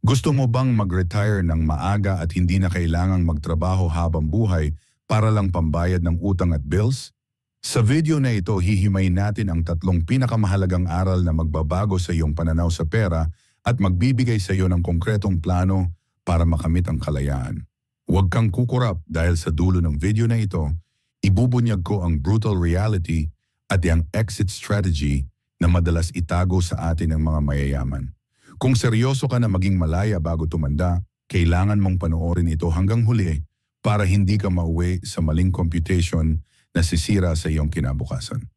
Gusto mo bang mag-retire ng maaga at hindi na kailangang magtrabaho habang buhay para lang pambayad ng utang at bills? Sa video na ito, hihimayin natin ang tatlong pinakamahalagang aral na magbabago sa iyong pananaw sa pera at magbibigay sa iyo ng konkretong plano para makamit ang kalayaan. Huwag kang kukurap dahil sa dulo ng video na ito, ibubunyag ko ang brutal reality at ang exit strategy na madalas itago sa atin ng mga mayayaman. Kung seryoso ka na maging malaya bago tumanda, kailangan mong panoorin ito hanggang huli para hindi ka mauwi sa maling computation na sisira sa iyong kinabukasan.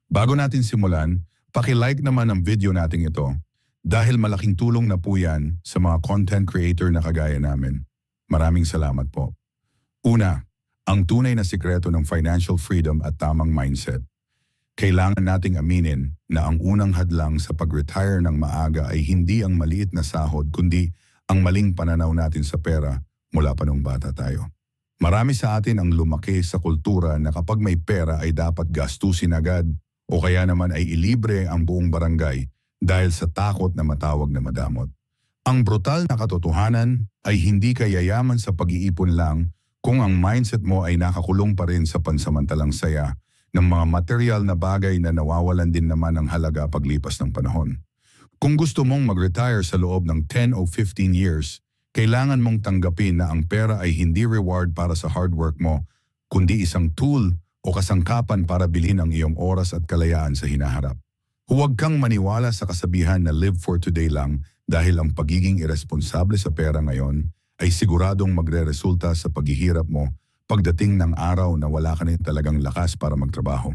Bago natin simulan, paki-like naman ang video natin ito dahil malaking tulong na po yan sa mga content creator na kagaya namin. Maraming salamat po. Una, ang tunay na sikreto ng financial freedom at tamang mindset. Kailangan nating aminin na ang unang hadlang sa pag-retire ng maaga ay hindi ang maliit na sahod kundi ang maling pananaw natin sa pera mula pa nung bata tayo. Marami sa atin ang lumaki sa kultura na kapag may pera ay dapat gastusin agad o kaya naman ay ilibre ang buong barangay dahil sa takot na matawag na madamot. Ang brutal na katotohanan ay hindi ka yayaman sa pag-iipon lang kung ang mindset mo ay nakakulong pa rin sa pansamantalang saya ng mga material na bagay na nawawalan din naman ng halaga paglipas ng panahon. Kung gusto mong mag-retire sa loob ng 10 o 15 years, kailangan mong tanggapin na ang pera ay hindi reward para sa hard work mo, kundi isang tool o kasangkapan para bilhin ang iyong oras at kalayaan sa hinaharap. Huwag kang maniwala sa kasabihan na live for today lang dahil ang pagiging irresponsable sa pera ngayon ay siguradong magre-resulta sa paghihirap mo pagdating ng araw na wala ka na talagang lakas para magtrabaho.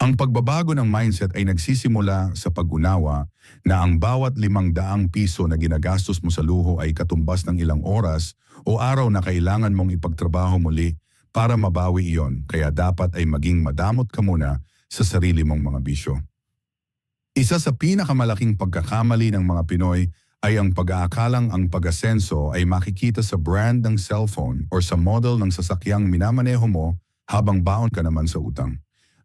Ang pagbabago ng mindset ay nagsisimula sa pag-unawa na ang bawat 500 piso na ginagastos mo sa luho ay katumbas ng ilang oras o araw na kailangan mong ipagtrabaho muli para mabawi iyon, kaya dapat ay maging madamot ka muna sa sarili mong mga bisyo. Isa sa pinakamalaking pagkakamali ng mga Pinoy ay ang pag-aakalang ang pag-asenso ay makikita sa brand ng cellphone o sa model ng sasakyang minamaneho mo habang baon ka naman sa utang.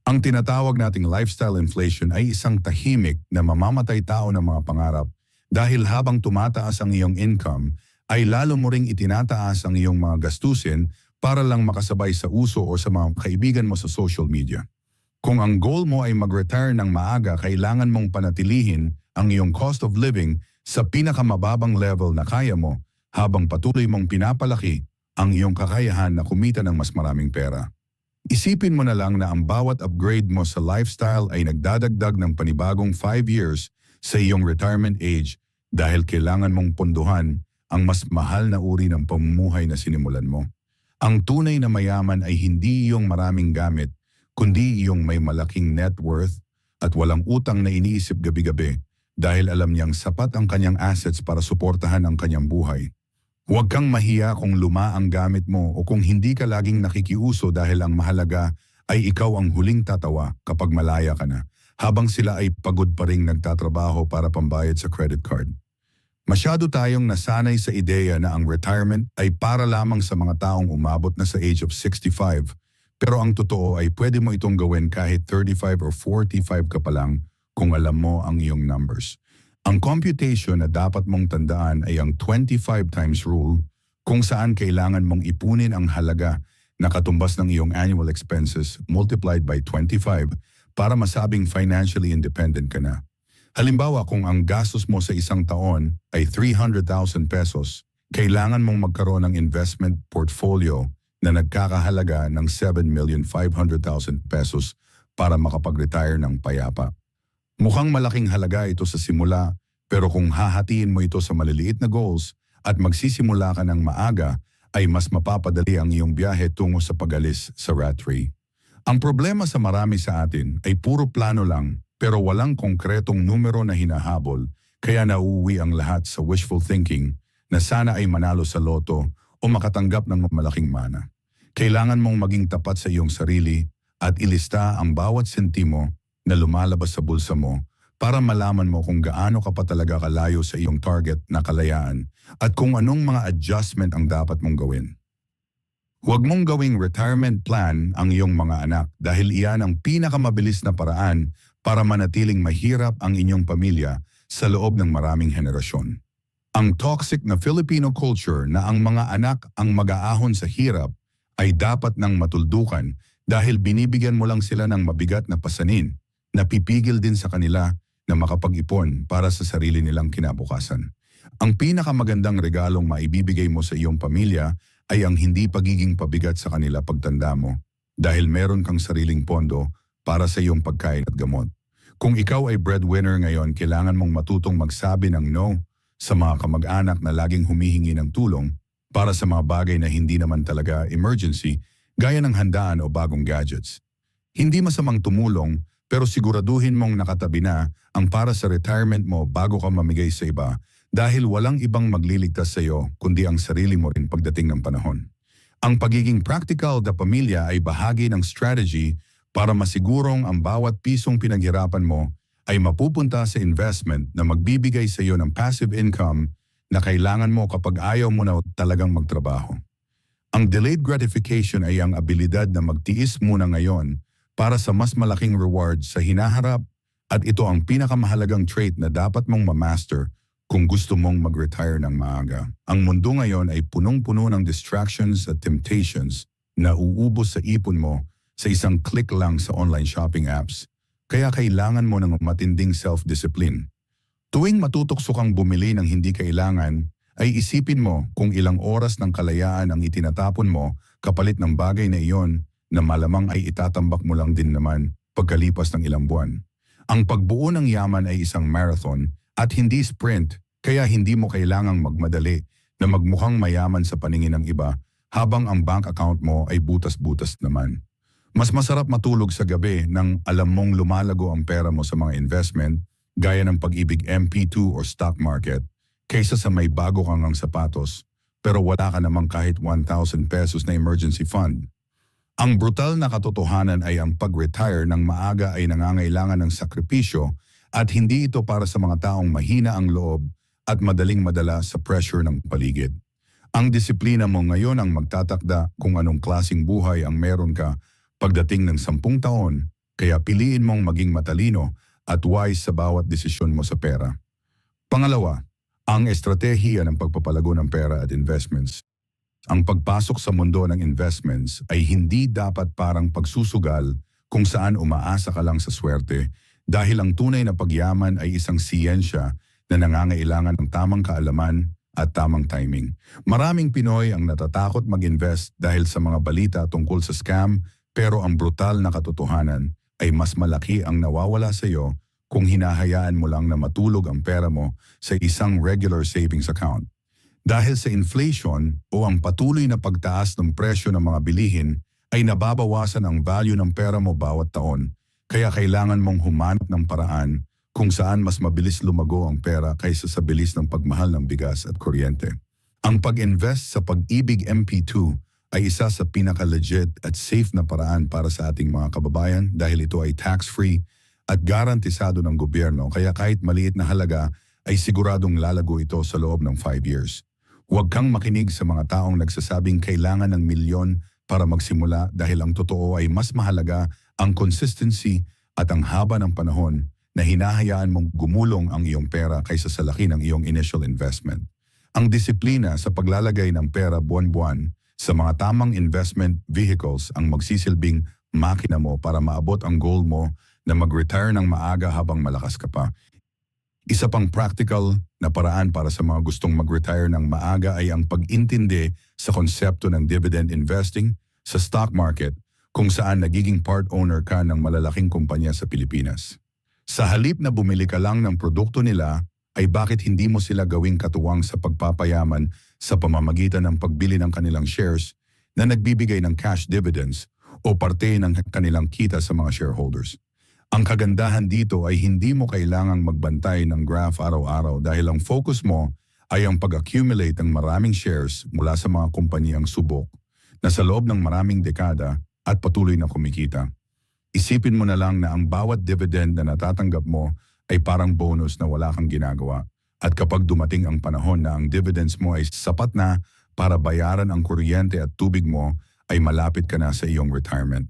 Ang tinatawag nating lifestyle inflation ay isang tahimik na mamamatay tao ng mga pangarap dahil habang tumataas ang iyong income ay lalo mo ring itinataas ang iyong mga gastusin para lang makasabay sa uso o sa mga kaibigan mo sa social media. Kung ang goal mo ay mag-retire ng maaga, kailangan mong panatilihin ang iyong cost of living sa pinakamababang level na kaya mo habang patuloy mong pinapalaki ang iyong kakayahan na kumita ng mas maraming pera. Isipin mo na lang na ang bawat upgrade mo sa lifestyle ay nagdadagdag ng panibagong 5 years sa iyong retirement age dahil kailangan mong pondohan ang mas mahal na uri ng pamumuhay na sinimulan mo. Ang tunay na mayaman ay hindi iyong maraming gamit, kundi iyong may malaking net worth at walang utang na iniisip gabi-gabi dahil alam niyang sapat ang kanyang assets para suportahan ang kanyang buhay. Huwag kang mahiya kung luma ang gamit mo o kung hindi ka laging nakikiuso dahil ang mahalaga ay ikaw ang huling tatawa kapag malaya ka na, habang sila ay pagod pa ring nagtatrabaho para pambayad sa credit card. Masyado tayong nasanay sa ideya na ang retirement ay para lamang sa mga taong umabot na sa age of 65, pero ang totoo ay pwede mo itong gawin kahit 35 or 45 ka pa lang kung alam mo ang iyong numbers. Ang computation na dapat mong tandaan ay ang 25 times rule kung saan kailangan mong ipunin ang halaga na katumbas ng iyong annual expenses multiplied by 25 para masabing financially independent ka na. Halimbawa, kung ang gastos mo sa isang taon ay 300,000 pesos, kailangan mong magkaroon ng investment portfolio na nagkakahalaga ng 7,500,000 pesos para makapag-retire ng payapa. Mukhang malaking halaga ito sa simula, pero kung hahatiin mo ito sa maliliit na goals at magsisimula ka ng maaga, ay mas mapapadali ang iyong biyahe tungo sa pag-alis sa rat race. Ang problema sa marami sa atin ay puro plano lang, pero walang konkretong numero na hinahabol, kaya nauuwi ang lahat sa wishful thinking na sana ay manalo sa loto o makatanggap ng malaking mana. Kailangan mong maging tapat sa iyong sarili at ilista ang bawat sentimo na lumalabas sa bulsa mo para malaman mo kung gaano ka pa talaga kalayo sa iyong target na kalayaan at kung anong mga adjustment ang dapat mong gawin. Huwag mong gawing retirement plan ang iyong mga anak dahil iyan ang pinakamabilis na paraan para manatiling mahirap ang inyong pamilya sa loob ng maraming henerasyon. Ang toxic na Filipino culture na ang mga anak ang mag-aahon sa hirap ay dapat nang matuldukan dahil binibigyan mo lang sila ng mabigat na pasanin na pipigil din sa kanila na makapag-ipon para sa sarili nilang kinabukasan. Ang pinakamagandang regalong maibibigay mo sa iyong pamilya ay ang hindi pagiging pabigat sa kanila pagtanda mo dahil meron kang sariling pondo para sa iyong pagkain at gamot. Kung ikaw ay breadwinner ngayon, kailangan mong matutong magsabi ng no sa mga kamag-anak na laging humihingi ng tulong para sa mga bagay na hindi naman talaga emergency gaya ng handaan o bagong gadgets. Hindi masamang tumulong pero siguraduhin mong nakatabi na ang para sa retirement mo bago ka mamigay sa iba dahil walang ibang magliligtas sa iyo kundi ang sarili mo rin pagdating ng panahon. Ang pagiging practical na pamilya ay bahagi ng strategy para masigurong ang bawat pisong pinaghirapan mo ay mapupunta sa investment na magbibigay sa iyo ng passive income na kailangan mo kapag ayaw mo na talagang magtrabaho. Ang delayed gratification ay ang abilidad na magtiis muna ngayon para sa mas malaking reward sa hinaharap at ito ang pinakamahalagang trait na dapat mong ma-master kung gusto mong mag-retire ng maaga. Ang mundo ngayon ay punong-puno ng distractions at temptations na uubos sa ipon mo sa isang click lang sa online shopping apps. Kaya kailangan mo ng matinding self-discipline. Tuwing matutokso kang bumili ng hindi kailangan, ay isipin mo kung ilang oras ng kalayaan ang itinatapon mo kapalit ng bagay na iyon na malamang ay itatambak mo lang din naman pagkalipas ng ilang buwan. Ang pagbuo ng yaman ay isang marathon at hindi sprint, kaya hindi mo kailangang magmadali na magmukhang mayaman sa paningin ng iba habang ang bank account mo ay butas-butas naman. Mas masarap matulog sa gabi nang alam mong lumalago ang pera mo sa mga investment gaya ng Pag-ibig MP2 or stock market kaysa sa may bago kang ang sapatos pero wala ka namang kahit 1,000 pesos na emergency fund. Ang brutal na katotohanan ay ang pag-retire ng maaga ay nangangailangan ng sakripisyo at hindi ito para sa mga taong mahina ang loob at madaling madala sa pressure ng paligid. Ang disiplina mo ngayon ang magtatakda kung anong klaseng buhay ang meron ka pagdating ng 10 taon, kaya piliin mong maging matalino at wise sa bawat desisyon mo sa pera. Pangalawa, ang estratehiya ng pagpapalago ng pera at investments. Ang pagpasok sa mundo ng investments ay hindi dapat parang pagsusugal kung saan umaasa ka lang sa swerte dahil ang tunay na pagyaman ay isang siyensya na nangangailangan ng tamang kaalaman at tamang timing. Maraming Pinoy ang natatakot mag-invest dahil sa mga balita tungkol sa scam. Pero ang brutal na katotohanan ay mas malaki ang nawawala sa iyo kung hinahayaan mo lang na matulog ang pera mo sa isang regular savings account. Dahil sa inflation o ang patuloy na pagtaas ng presyo ng mga bilihin ay nababawasan ang value ng pera mo bawat taon. Kaya kailangan mong humanap ng paraan kung saan mas mabilis lumago ang pera kaysa sa bilis ng pagmahal ng bigas at kuryente. Ang pag-invest sa Pag-ibig MP2 ay isa sa pinaka-legit at safe na paraan para sa ating mga kababayan dahil ito ay tax-free at garantisado ng gobyerno kaya kahit maliit na halaga ay siguradong lalago ito sa loob ng 5 years. Huwag kang makinig sa mga taong nagsasabing kailangan ng milyon para magsimula dahil ang totoo ay mas mahalaga ang consistency at ang haba ng panahon na hinahayaan mong gumulong ang iyong pera kaysa sa laki ng iyong initial investment. Ang disiplina sa paglalagay ng pera buwan-buwan sa mga tamang investment vehicles ang magsisilbing makina mo para maabot ang goal mo na mag-retire ng maaga habang malakas ka pa. Isa pang practical na paraan para sa mga gustong mag-retire ng maaga ay ang pag-intindi sa konsepto ng dividend investing sa stock market kung saan nagiging part owner ka ng malalaking kumpanya sa Pilipinas. Sa halip na bumili ka lang ng produkto nila, ay bakit hindi mo sila gawing katuwang sa pagpapayaman sa pamamagitan ng pagbili ng kanilang shares na nagbibigay ng cash dividends o parte ng kanilang kita sa mga shareholders. Ang kagandahan dito ay hindi mo kailangang magbantay ng graph araw-araw dahil ang focus mo ay ang pag-accumulate ng maraming shares mula sa mga kumpanyang subok na sa loob ng maraming dekada at patuloy na kumikita. Isipin mo na lang na ang bawat dividend na natatanggap mo ay parang bonus na wala kang ginagawa. At kapag dumating ang panahon na ang dividends mo ay sapat na para bayaran ang kuryente at tubig mo, ay malapit ka na sa iyong retirement.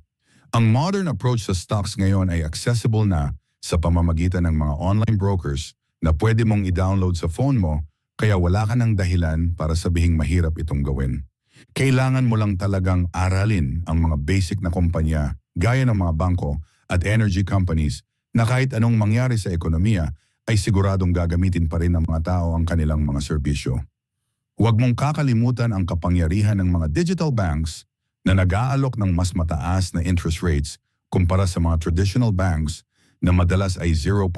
Ang modern approach sa stocks ngayon ay accessible na sa pamamagitan ng mga online brokers na pwede mong i-download sa phone mo Kaya wala ka ng dahilan para sabihing mahirap itong gawin. Kailangan mo lang talagang aralin ang mga basic na kumpanya gaya ng mga bangko at energy companies na kahit anong mangyari sa ekonomiya ay siguradong gagamitin pa rin ng mga tao ang kanilang mga serbisyo. Huwag mong kakalimutan ang kapangyarihan ng mga digital banks na nag-aalok ng mas mataas na interest rates kumpara sa mga traditional banks na madalas ay 0.06%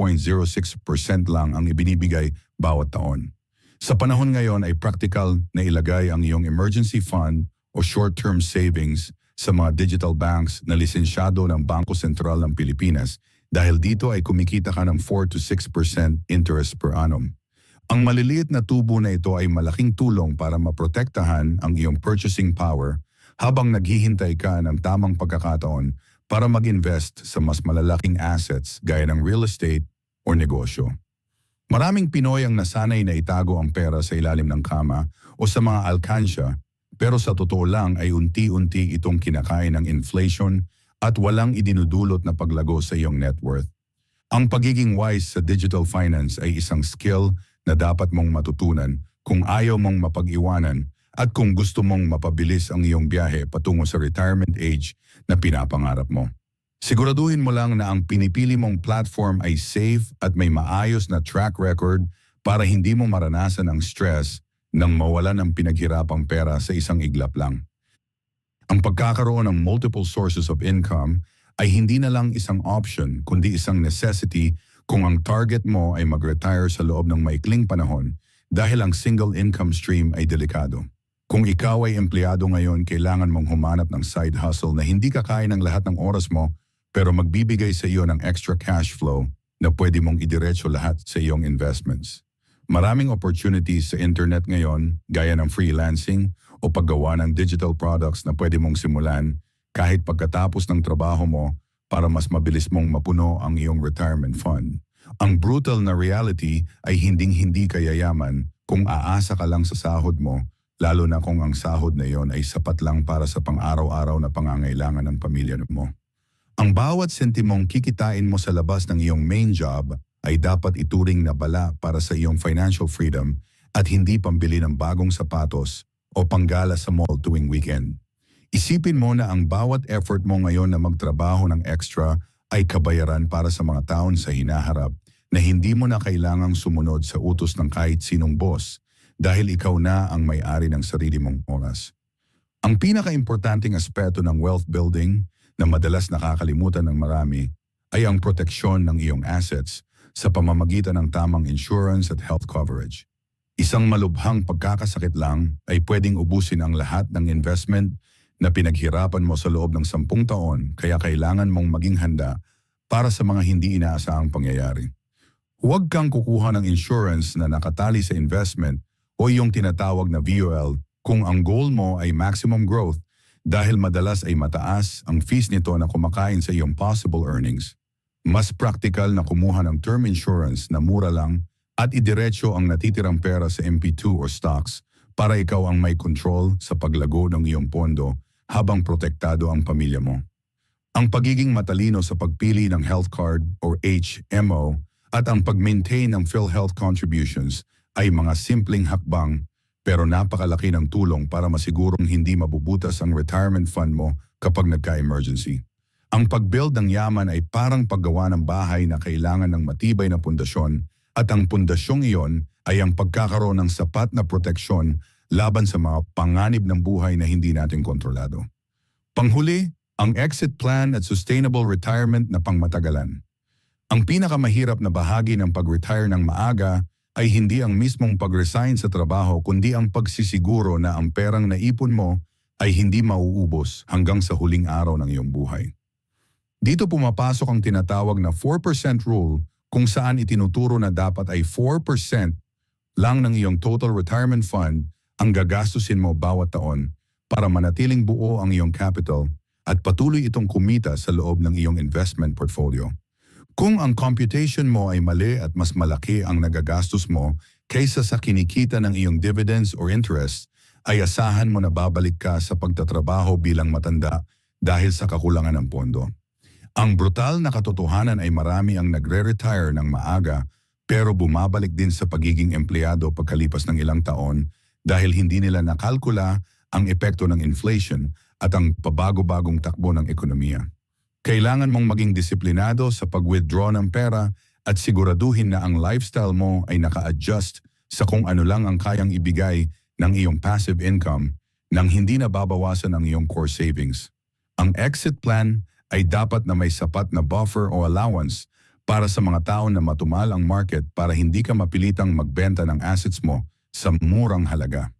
lang ang ibinibigay bawat taon. Sa panahon ngayon ay practical na ilagay ang iyong emergency fund o short-term savings sa mga digital banks na lisensyado ng Bangko Sentral ng Pilipinas dahil dito ay kumikita ka ng 4 to 6% interest per annum. Ang maliliit na tubo na ito ay malaking tulong para maprotektahan ang iyong purchasing power habang naghihintay ka ng tamang pagkakataon para mag-invest sa mas malalaking assets gaya ng real estate o negosyo. Maraming Pinoy ang nasanay na itago ang pera sa ilalim ng kama o sa mga alkansya, pero sa totoo lang ay unti-unti itong kinakain ng inflation at walang idinudulot na paglago sa iyong net worth. Ang pagiging wise sa digital finance ay isang skill na dapat mong matutunan kung ayaw mong mapag-iwanan at kung gusto mong mapabilis ang iyong biyahe patungo sa retirement age na pinapangarap mo. Siguraduhin mo lang na ang pinipili mong platform ay safe at may maayos na track record para hindi mo maranasan ang stress nang mawalan ng pinaghirapang pera sa isang iglap lang. Ang pagkakaroon ng multiple sources of income ay hindi na lang isang option kundi isang necessity kung ang target mo ay mag-retire sa loob ng maikling panahon dahil ang single income stream ay delikado. Kung ikaw ay empleyado ngayon, kailangan mong humanap ng side hustle na hindi kakain ng lahat ng oras mo pero magbibigay sa iyo ng extra cash flow na pwede mong idiretso lahat sa iyong investments. Maraming opportunities sa internet ngayon gaya ng freelancing o paggawa ng digital products na pwede mong simulan kahit pagkatapos ng trabaho mo para mas mabilis mong mapuno ang iyong retirement fund. Ang brutal na reality ay hinding-hindi ka yayaman kung aasa ka lang sa sahod mo, lalo na kung ang sahod na iyon ay sapat lang para sa pang-araw-araw na pangangailangan ng pamilya mo. Ang bawat sentimong kikitain mo sa labas ng iyong main job ay dapat ituring na bala para sa iyong financial freedom at hindi pambili ng bagong sapatos o panggala sa mall tuwing weekend. Isipin mo na ang bawat effort mo ngayon na magtrabaho ng extra ay kabayaran para sa mga taon sa hinaharap na hindi mo na kailangang sumunod sa utos ng kahit sinong boss dahil ikaw na ang may-ari ng sarili mong oras. Ang pinaka-importanting aspeto ng wealth building na madalas nakakalimutan ng marami ay ang proteksyon ng iyong assets sa pamamagitan ng tamang insurance at health coverage. Isang malubhang pagkakasakit lang ay pwedeng ubusin ang lahat ng investment na pinaghirapan mo sa loob ng 10 taon kaya kailangan mong maging handa para sa mga hindi inaasahang pangyayari. Huwag kang kukuha ng insurance na nakatali sa investment o iyong tinatawag na VUL kung ang goal mo ay maximum growth dahil madalas ay mataas ang fees nito na kumakain sa iyong possible earnings. Mas practical na kumuha ng term insurance na mura lang at idiretso ang natitirang pera sa MP2 o stocks para ikaw ang may control sa paglago ng iyong pondo habang protektado ang pamilya mo. Ang pagiging matalino sa pagpili ng health card or HMO at ang pag-maintain ng PhilHealth contributions ay mga simpleng hakbang pero napakalaki ng tulong para masigurong hindi mabubutas ang retirement fund mo kapag nagka-emergency. Ang pag-build ng yaman ay parang paggawa ng bahay na kailangan ng matibay na pundasyon at ang pundasyong iyon ay ang pagkakaroon ng sapat na proteksyon laban sa mga panganib ng buhay na hindi natin kontrolado. Panghuli, ang exit plan at sustainable retirement na pangmatagalan. Ang pinakamahirap na bahagi ng pag-retire ng maaga ay hindi ang mismong pag-resign sa trabaho kundi ang pagsisiguro na ang perang naipon mo ay hindi mauubos hanggang sa huling araw ng iyong buhay. Dito pumapasok ang tinatawag na 4% rule kung saan itinuturo na dapat ay 4% lang ng iyong total retirement fund ang gagastusin mo bawat taon para manatiling buo ang iyong capital at patuloy itong kumita sa loob ng iyong investment portfolio. Kung ang computation mo ay mali at mas malaki ang nagagastos mo kaysa sa kinikita ng iyong dividends or interest, ay asahan mo na babalik ka sa pagtatrabaho bilang matanda dahil sa kakulangan ng pondo. Ang brutal na katotohanan ay marami ang nagre-retire ng maaga pero bumabalik din sa pagiging empleyado pagkalipas ng ilang taon dahil hindi nila nakalkula ang epekto ng inflation at ang pabago-bagong takbo ng ekonomiya. Kailangan mong maging disiplinado sa pag-withdraw ng pera at siguraduhin na ang lifestyle mo ay naka-adjust sa kung ano lang ang kayang ibigay ng iyong passive income nang hindi nababawasan ang iyong core savings. Ang exit plan ay dapat na may sapat na buffer o allowance para sa mga taon na matumal ang market para hindi ka mapilitang magbenta ng assets mo sa murang halaga.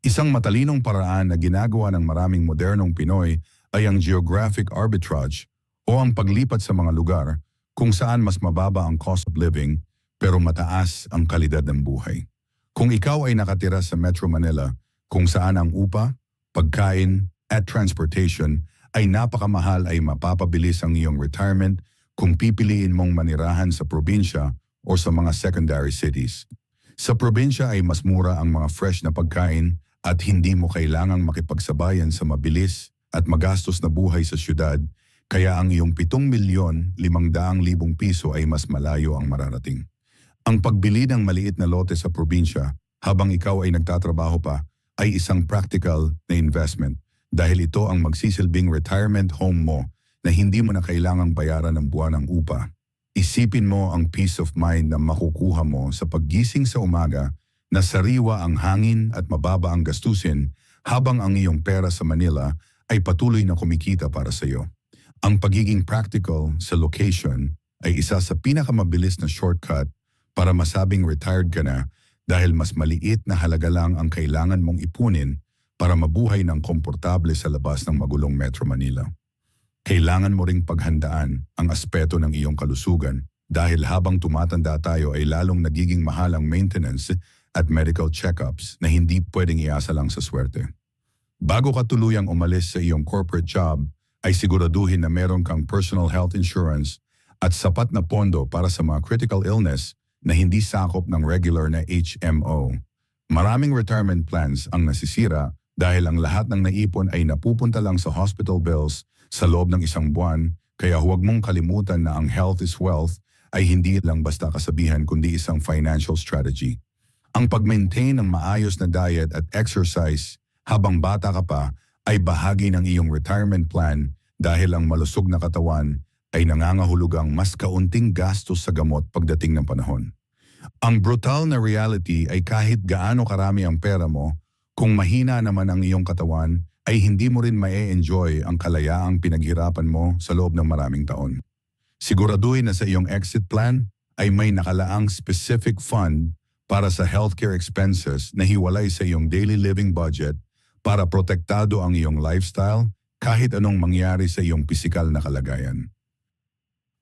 Isang matalinong paraan na ginagawa ng maraming modernong Pinoy ay ang geographic arbitrage o ang paglipat sa mga lugar kung saan mas mababa ang cost of living pero mataas ang kalidad ng buhay. Kung ikaw ay nakatira sa Metro Manila kung saan ang upa, pagkain at transportation ay napakamahal ay mapapabilis ang iyong retirement kung pipiliin mong manirahan sa probinsya o sa mga secondary cities. Sa probinsya ay mas mura ang mga fresh na pagkain at hindi mo kailangang makipagsabayan sa mabilis at magastos na buhay sa syudad, kaya ang iyong 7,500,000 piso ay mas malayo ang mararating. Ang pagbili ng maliit na lote sa probinsya habang ikaw ay nagtatrabaho pa ay isang practical na investment dahil ito ang magsisilbing retirement home mo na hindi mo na kailangang bayaran ng buwan ng upa. Isipin mo ang peace of mind na makukuha mo sa paggising sa umaga na sariwa ang hangin at mababa ang gastusin habang ang iyong pera sa Manila ay patuloy na kumikita para sa iyo. Ang pagiging practical sa location ay isa sa pinakamabilis na shortcut para masabing retired ka na dahil mas maliit na halaga lang ang kailangan mong ipunin para mabuhay ng komportable sa labas ng magulong Metro Manila. Kailangan mo ring paghandaan ang aspeto ng iyong kalusugan dahil habang tumatanda tayo ay lalong nagiging mahal ang maintenance at medical checkups na hindi pwedeng iasa lang sa swerte. Bago ka tuluyang umalis sa iyong corporate job, ay siguraduhin na meron kang personal health insurance at sapat na pondo para sa mga critical illness na hindi sakop ng regular na HMO. Maraming retirement plans ang nasisira dahil ang lahat ng naipon ay napupunta lang sa hospital bills sa loob ng isang buwan, kaya huwag mong kalimutan na ang health is wealth ay hindi lang basta kasabihan kundi isang financial strategy. Ang pag-maintain ng maayos na diet at exercise habang bata ka pa ay bahagi ng iyong retirement plan dahil ang malusog na katawan ay nangangahulugang mas kaunting gastos sa gamot pagdating ng panahon. Ang brutal na reality ay kahit gaano karami ang pera mo, kung mahina naman ang iyong katawan, ay hindi mo rin ma-enjoy ang kalayaang pinaghirapan mo sa loob ng maraming taon. Siguraduhin na sa iyong exit plan ay may nakalaang specific fund para sa healthcare expenses na hiwalay sa iyong daily living budget para protektado ang iyong lifestyle kahit anong mangyari sa iyong pisikal na kalagayan.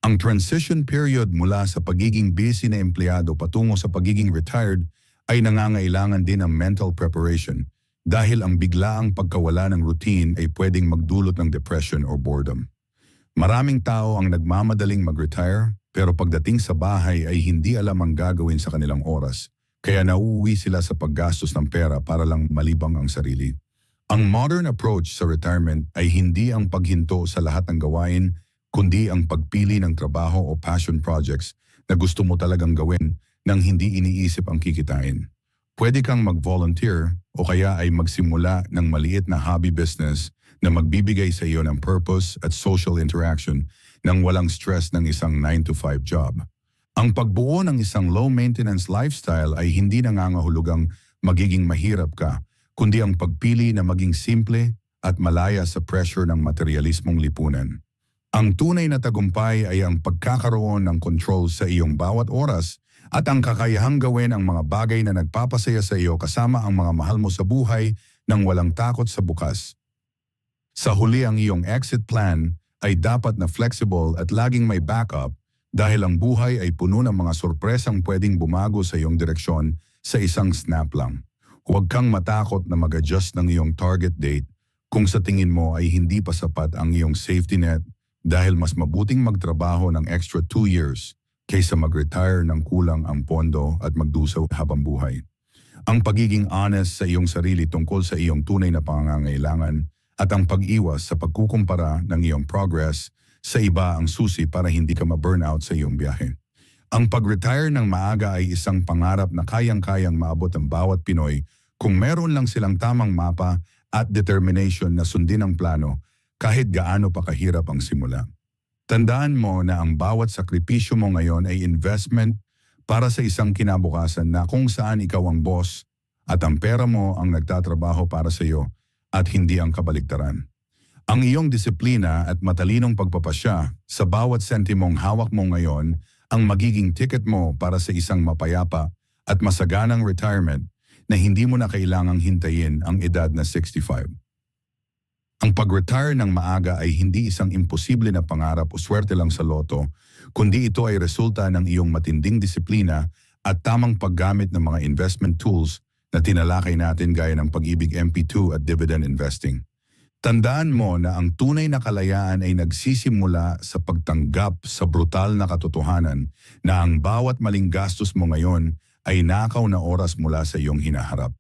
Ang transition period mula sa pagiging busy na empleyado patungo sa pagiging retired ay nangangailangan din ng mental preparation dahil ang biglaang pagkawala ng routine ay pwedeng magdulot ng depression or boredom. Maraming tao ang nagmamadaling mag-retire pero pagdating sa bahay ay hindi alam ang gagawin sa kanilang oras kaya nauuwi sila sa paggastos ng pera para lang malibang ang sarili. Ang modern approach sa retirement ay hindi ang paghinto sa lahat ng gawain, kundi ang pagpili ng trabaho o passion projects na gusto mo talagang gawin nang hindi iniisip ang kikitain. Pwede kang mag-volunteer o kaya ay magsimula ng maliit na hobby business na magbibigay sa iyo ng purpose at social interaction nang walang stress ng isang 9-to-5 job. Ang pagbuo ng isang low-maintenance lifestyle ay hindi nangangahulugang magiging mahirap ka, kundi ang pagpili na maging simple at malaya sa pressure ng materialismong lipunan. Ang tunay na tagumpay ay ang pagkakaroon ng control sa iyong bawat oras at ang kakayahang gawin ang mga bagay na nagpapasaya sa iyo kasama ang mga mahal mo sa buhay nang walang takot sa bukas. Sa huli, ang iyong exit plan ay dapat na flexible at laging may backup dahil ang buhay ay puno ng mga sorpresang pwedeng bumago sa iyong direksyon sa isang snap lang. Huwag kang matakot na mag-adjust ng iyong target date kung sa tingin mo ay hindi pa sapat ang iyong safety net dahil mas mabuting magtrabaho ng extra 2 years kaysa mag-retire ng kulang ang pondo at magdusaw habang buhay. Ang pagiging honest sa iyong sarili tungkol sa iyong tunay na pangangailangan at ang pag-iwas sa pagkukumpara ng iyong progress sa iba ang susi para hindi ka ma-burnout sa iyong biyahe. Ang pag-retire ng maaga ay isang pangarap na kayang-kayang maabot ng bawat Pinoy kung meron lang silang tamang mapa at determination na sundin ang plano kahit gaano pa kahirap ang simula. Tandaan mo na ang bawat sakripisyo mo ngayon ay investment para sa isang kinabukasan na kung saan ikaw ang boss at ang pera mo ang nagtatrabaho para sa iyo at hindi ang kabaligtaran. Ang iyong disiplina at matalinong pagpapasya sa bawat sentimong hawak mo ngayon ang magiging ticket mo para sa isang mapayapa at masaganang retirement na hindi mo na kailangang hintayin ang edad na 65. Ang pag-retire ng maaga ay hindi isang imposible na pangarap o swerte lang sa loto, kundi ito ay resulta ng iyong matinding disiplina at tamang paggamit ng mga investment tools na tinalakay natin gaya ng Pag-ibig MP2 at dividend investing. Tandaan mo na ang tunay na kalayaan ay nagsisimula sa pagtanggap sa brutal na katotohanan na ang bawat maling gastos mo ngayon ay nakaw na oras mula sa iyong hinaharap.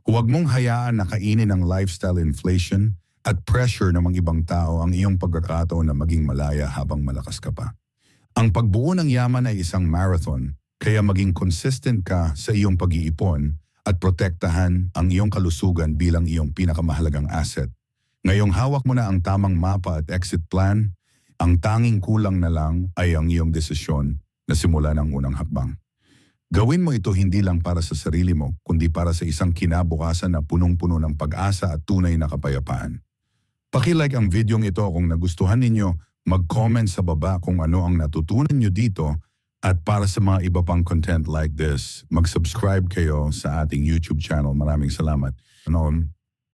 Huwag mong hayaan na kainin ng lifestyle inflation at pressure ng mga ibang tao ang iyong pagkakataon na maging malaya habang malakas ka pa. Ang pagbuo ng yaman ay isang marathon, kaya maging consistent ka sa iyong pag-iipon at protektahan ang iyong kalusugan bilang iyong pinakamahalagang asset. Ngayong hawak mo na ang tamang mapa at exit plan, ang tanging kulang na lang ay ang iyong desisyon na simula ng unang hakbang. Gawin mo ito hindi lang para sa sarili mo, kundi para sa isang kinabukasan na punong-puno ng pag-asa at tunay na kapayapaan. Paki-like ang videong ito kung nagustuhan ninyo, mag-comment sa baba kung ano ang natutunan nyo dito, at para sa mga iba pang content like this, mag-subscribe kayo sa ating YouTube channel. Maraming salamat. Noon.